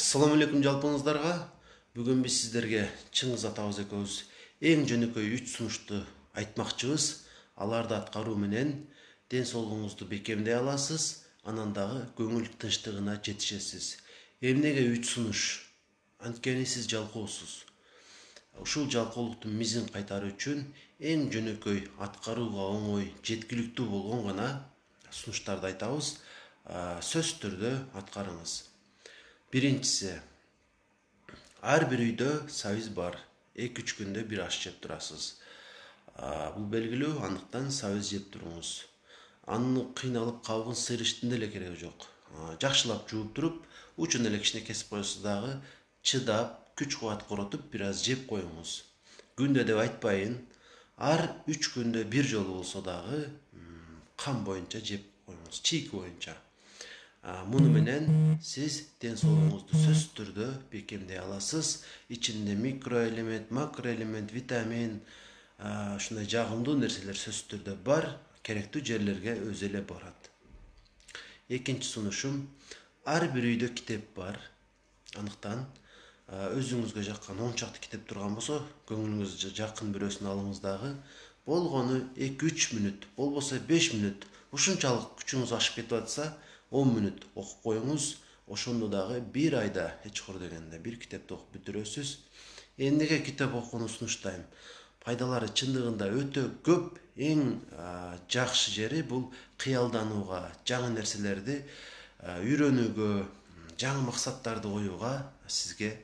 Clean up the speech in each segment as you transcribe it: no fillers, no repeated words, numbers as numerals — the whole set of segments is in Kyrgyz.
Assalamu alaikum жалпыңыздарга. Бүгүн биз сиздерге Чыңгыз атабыз экөөбүз эң жөнөкөй 3 сунушту айтмакчыбыз. Аларды аткаруу менен ден соолугуңузду бекемдей аласыз, анан дагы көңүл тынчтыгына жетишесиз. Эмнеге 3 сунуш? Анткени сиз жалкоосуз. Ушул жалкоолуктун мизин кайтаруу үчүн эң жөнөкөй, аткарууга оңой, жеткиликтүү болгон гана сунуштарды айтабыз. Сөзсүз түрдө аткарыңыз. Биринчиси, ар бир үйдө сабиз бар. 2-3 күндө бир аш жеп турасыз. Бул белгилүү, андыктан сабиз жеп туруңуз. Аны кыйналып кабыгын сыйрыштын деле кереги жок. Жакшылап жууп туруп, учун эле кичине кесип коесуз дагы, чыдап, күч кубат коротуп бир аз жеп коюңуз. Күндө деп айтпайын, ар 3 күндө бир жолу болсо дагы кан боюнча жеп коюңуз, чийки боюнча. Муну менен сиз ден соолугуңузду сөзсүз түрдө бекемдей аласыз. Ичинде микроэлемент, макроэлемент, витамин, ушундай жагымдуу нерселер сөзсүз түрдө бар, керектүү жерлерге өзү эле барат. Экинчи сунушум, ар бир үйдө китеп бар. Андыктан өзүңүзгө жаккан 10 чакты китеп турган болсо, көңүлүңүзгө жакын бирөөсүн алыңыз дагы. Болгону 2-3 мүнөт, болбосо 5 мүнөт. Ушунчалык күчүңүз ашып кетип атса, 10 мүнөт окуп коюңуз. Ошондо дагы бир айда эч дегенде бир китепти окуп бүтүрөсүз. Эмнеге китеп окууну сунуштайм? Пайдалары чындыгында өтө көп. Эң жакшы жери бул кыялданууга, жаңы нерселерди үйрөнүүгө, жаңы максаттарды коюуга сизге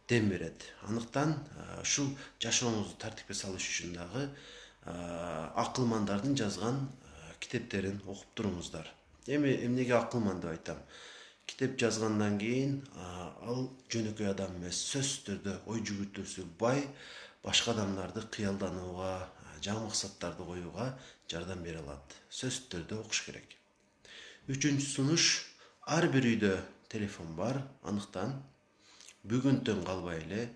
дем берет. Андыктан ушул жашооңузду тартипке салыш үчүн дагы акылмандардын жазган китептерин окуп туруңуздар. Эмнеге акылман деп айтам? Китеп жазгандан кийин ал жөнөкөй адам эмес, сөзсүз түрдө ой жүгүртүүсү бай, башка адамдарды кыялданууга, жаңы максаттарды коюуга жардам бере алат. Сөзсүз түрдө окуш керек. Үчүнчү сунуш, ар бир үйдө телефон бар. Андыктан бүгүнтөн калбай эле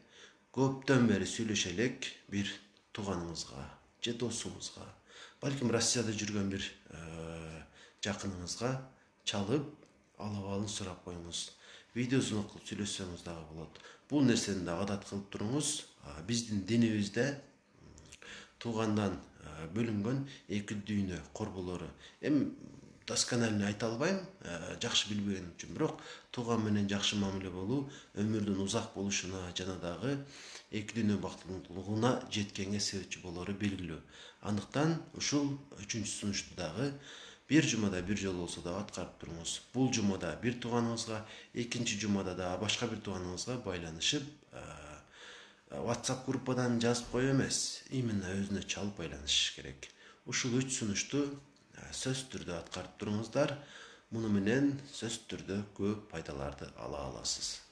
көптөн бери сүйлөшө элек бир тууганыңызга же досуңузга, балким Россияда жүргөн бир жакыныңызга чалып, алабалын сурап коюңуз. Видеосун кылып сүйлөшсөңүз дагы болот. Бул нерсени да адат кылып туруңуз. Биздин динибизде туугандан бөлүнгөн 2 дүйнө корболору. Досконально айта албайм, жакшы билбегеним үчүн, бирок тууган менен жакшы мамиле болуу өмүрдүн узак болушуна жана дагы 2 дүйнө бактылуулугуна жеткенге себепчи болору белгилүү. Андыктан ушул 3-үнчү сунушту дагы бир жумада бир жолу болсо да аткарып туруңуз. Бул жумада бир тууганыңызга, экинчи жумада да башка бир тууганыңызга байланышып, WhatsApp группадан жазып коюу эмес, именно өзүнө чалып байланышыш керек. Ушул 3 сунушту сөзсүз түрдө аткарып туруңуздар. Муну менен сөзсүз түрдө көп пайдаларды ала аласыз.